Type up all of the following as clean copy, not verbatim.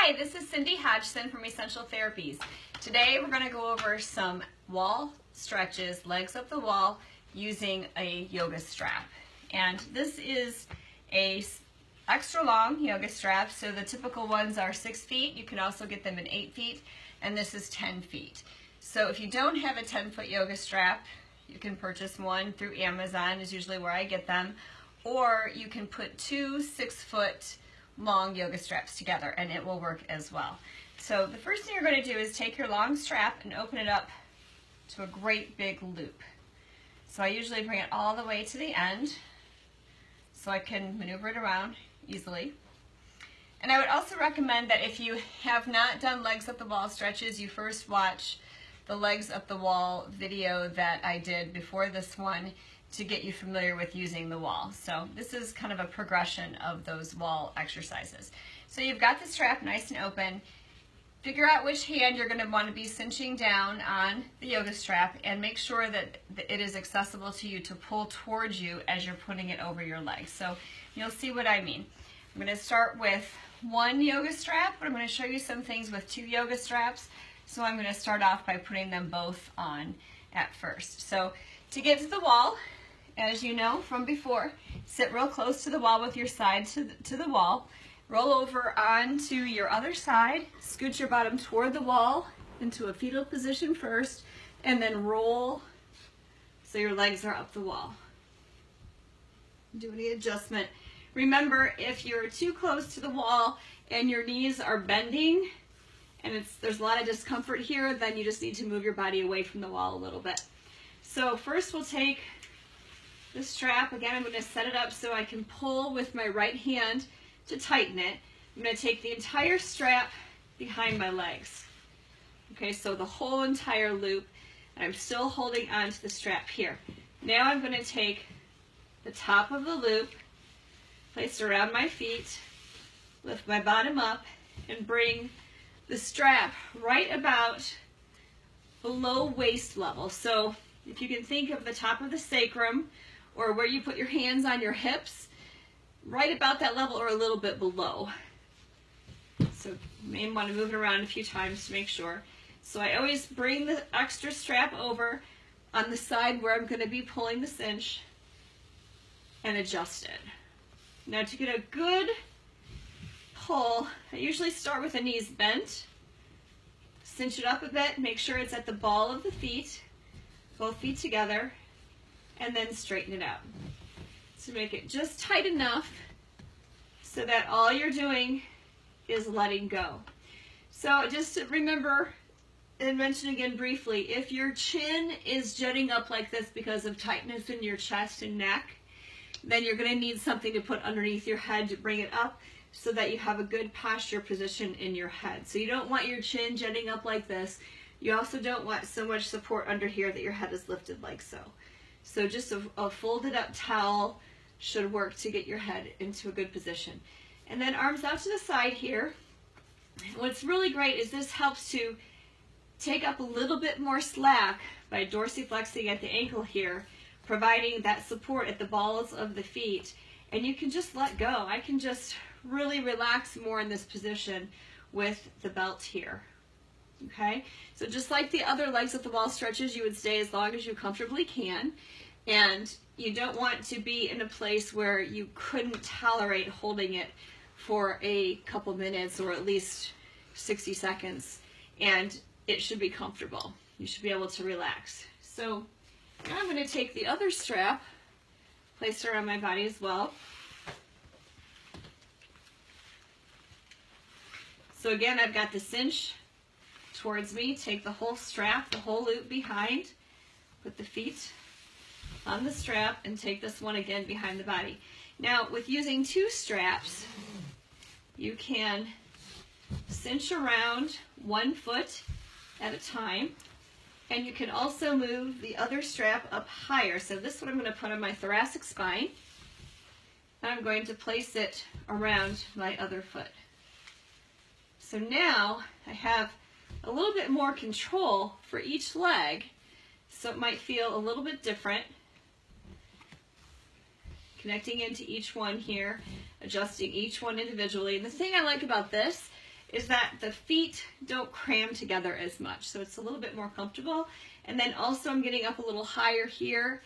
Hi, this is Cindy Hodgson from Essential Therapies. Today we're going to go over some wall stretches, legs up the wall, using a yoga strap. And this is a extra long yoga strap, so the typical ones are 6 feet. You can also get them in 8 feet, and this is 10 feet. So if you don't have a 10-foot yoga strap, you can purchase one through Amazon, is usually where I get them, or you can put 2 6-foot long yoga straps together and it will work as well. So the first thing you're going to do is take your long strap and open it up to a great big loop. So I usually bring it all the way to the end so I can maneuver it around easily. And I would also recommend that if you have not done legs up the wall stretches, you first watch the legs up the wall video that I did before this one to get you familiar with using the wall. So this is kind of a progression of those wall exercises. So you've got the strap nice and open. Figure out which hand you're going to want to be cinching down on the yoga strap and make sure that it is accessible to you to pull towards you as you're putting it over your legs. So you'll see what I mean. I'm going to start with one yoga strap, but I'm going to show you some things with 2 yoga straps. So I'm going to start off by putting them both on at first. So to get to the wall, as you know from before, sit real close to the wall with your side to the wall. Roll over onto your other side, scoot your bottom toward the wall into a fetal position first, and then roll so your legs are up the wall. Do any adjustment. Remember, if you're too close to the wall and your knees are bending and there's a lot of discomfort here, then you just need to move your body away from the wall a little bit. So first we'll take the strap. Again, I'm going to set it up so I can pull with my right hand to tighten it. I'm going to take the entire strap behind my legs. Okay, so the whole entire loop, and I'm still holding onto the strap here. Now I'm going to take the top of the loop, place it around my feet, lift my bottom up, and bring the strap right about below waist level. So if you can think of the top of the sacrum, or where you put your hands on your hips, right about that level or a little bit below. So you may want to move it around a few times to make sure. So I always bring the extra strap over on the side where I'm going to be pulling the cinch and adjust it. Now to get a good pull, I usually start with the knees bent, cinch it up a bit, make sure it's at the ball of the feet, both feet together, and then straighten it out. So make it just tight enough so that all you're doing is letting go. So just to remember and mention again briefly, if your chin is jutting up like this because of tightness in your chest and neck, then you're going to need something to put underneath your head to bring it up so that you have a good posture position in your head. So you don't want your chin jutting up like this. You also don't want so much support under here that your head is lifted like so. So just a folded up towel should work to get your head into a good position. And then arms out to the side here. What's really great is this helps to take up a little bit more slack by dorsiflexing at the ankle here, providing that support at the balls of the feet. And you can just let go. I can just really relax more in this position with the belt here. Okay, so just like the other legs at the wall stretches, you would stay as long as you comfortably can, and you don't want to be in a place where you couldn't tolerate holding it for a couple minutes or at least 60 seconds, and it should be comfortable. You should be able to relax. So now I'm going to take the other strap, place it around my body as well. So again, I've got the cinch towards me, take the whole strap, the whole loop behind, put the feet on the strap, and take this one again behind the body. Now, with using 2 straps, you can cinch around 1 foot at a time, and you can also move the other strap up higher. So this one I'm going to put on my thoracic spine, and I'm going to place it around my other foot. So now I have a little bit more control for each leg, so it might feel a little bit different. Connecting into each one here, adjusting each one individually. And the thing I like about this is that the feet don't cram together as much, so it's a little bit more comfortable. And then also I'm getting up a little higher here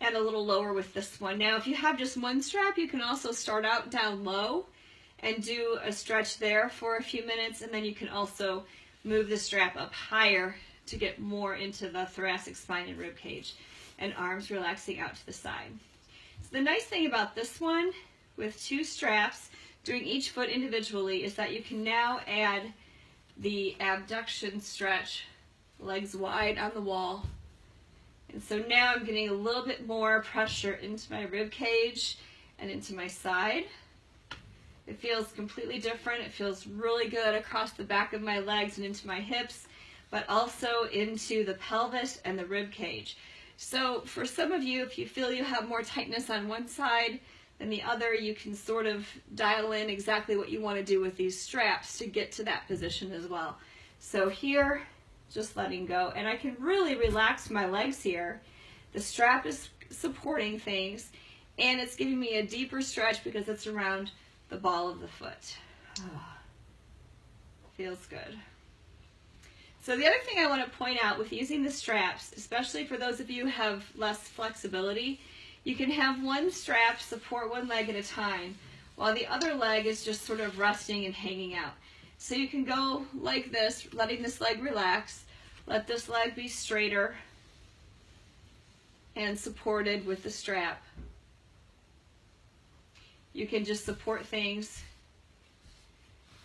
and a little lower with this one. Now if you have just one strap, you can also start out down low and do a stretch there for a few minutes, and then you can also move the strap up higher to get more into the thoracic spine and rib cage, and arms relaxing out to the side. So the nice thing about this one with two straps, doing each foot individually, is that you can now add the abduction stretch, legs wide on the wall. And so now I'm getting a little bit more pressure into my rib cage and into my side. It feels completely different. It feels really good across the back of my legs and into my hips, but also into the pelvis and the rib cage. So for some of you, if you feel you have more tightness on one side than the other, you can sort of dial in exactly what you want to do with these straps to get to that position as well. So here, just letting go, and I can really relax my legs here. The strap is supporting things, and it's giving me a deeper stretch because it's around the ball of the foot. Feels good. So the other thing I want to point out with using the straps, especially for those of you who have less flexibility, you can have one strap support one leg at a time, while the other leg is just sort of resting and hanging out. So you can go like this, letting this leg relax, let this leg be straighter and supported with the strap. You can just support things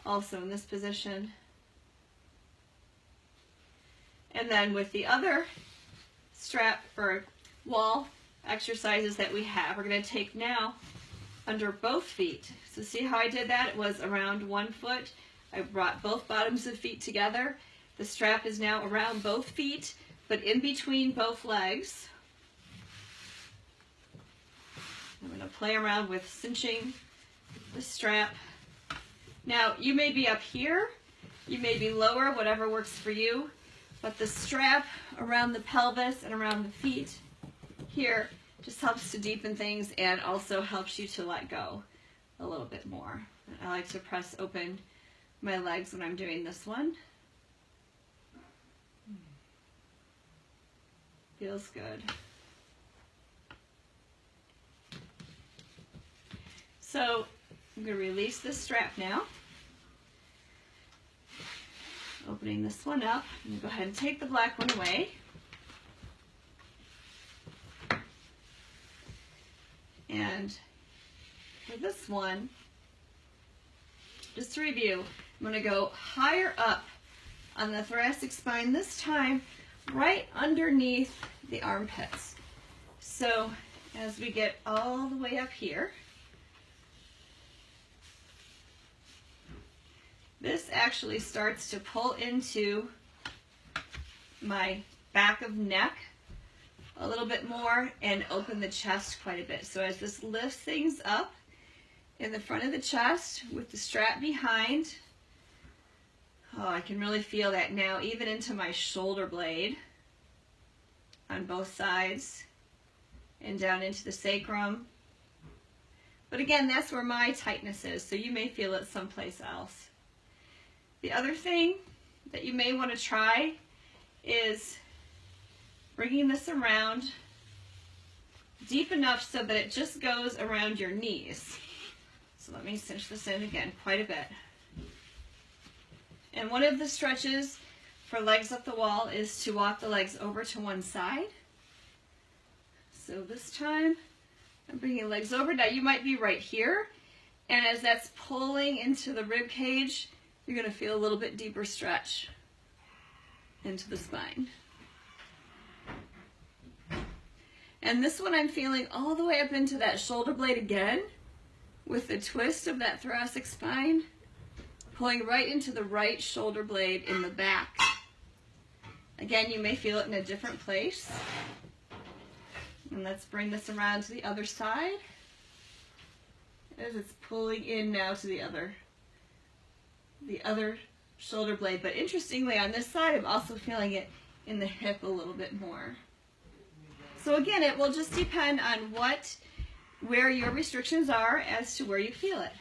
also in this position. And then with the other strap or wall exercises that we have, we're going to take now under both feet. So see how I did that? It was around one foot. I brought both bottoms of feet together. The strap is now around both feet, but in between both legs. I'm going to play around with cinching the strap. Now, you may be up here, you may be lower, whatever works for you, but the strap around the pelvis and around the feet here just helps to deepen things and also helps you to let go a little bit more. I like to press open my legs when I'm doing this one. Feels good. So I'm going to release this strap now. Opening this one up. I'm going to go ahead and take the black one away. And for this one, just to review, I'm going to go higher up on the thoracic spine, this time right underneath the armpits. So as we get all the way up here, this actually starts to pull into my back of neck a little bit more and open the chest quite a bit. So as this lifts things up in the front of the chest with the strap behind, oh, I can really feel that now even into my shoulder blade on both sides and down into the sacrum. But again, that's where my tightness is, so you may feel it someplace else. The other thing that you may want to try is bringing this around deep enough so that it just goes around your knees. So let me cinch this in again quite a bit. And one of the stretches for legs up the wall is to walk the legs over to one side. So this time I'm bringing legs over. Now you might be right here, and as that's pulling into the rib cage, you're going to feel a little bit deeper stretch into the spine. And this one I'm feeling all the way up into that shoulder blade again with the twist of that thoracic spine, pulling right into the right shoulder blade in the back. Again, you may feel it in a different place. And let's bring this around to the other side as it's pulling in now to the other shoulder blade. But interestingly, on this side, I'm also feeling it in the hip a little bit more. So again, it will just depend on where your restrictions are as to where you feel it.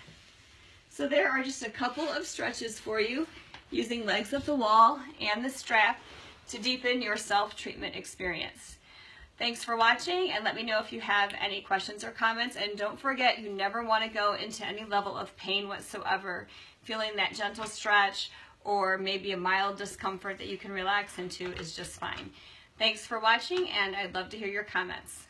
So there are just a couple of stretches for you using legs up the wall and the strap to deepen your self-treatment experience. Thanks for watching, and let me know if you have any questions or comments. And don't forget, you never want to go into any level of pain whatsoever. Feeling that gentle stretch or maybe a mild discomfort that you can relax into is just fine. Thanks for watching, and I'd love to hear your comments.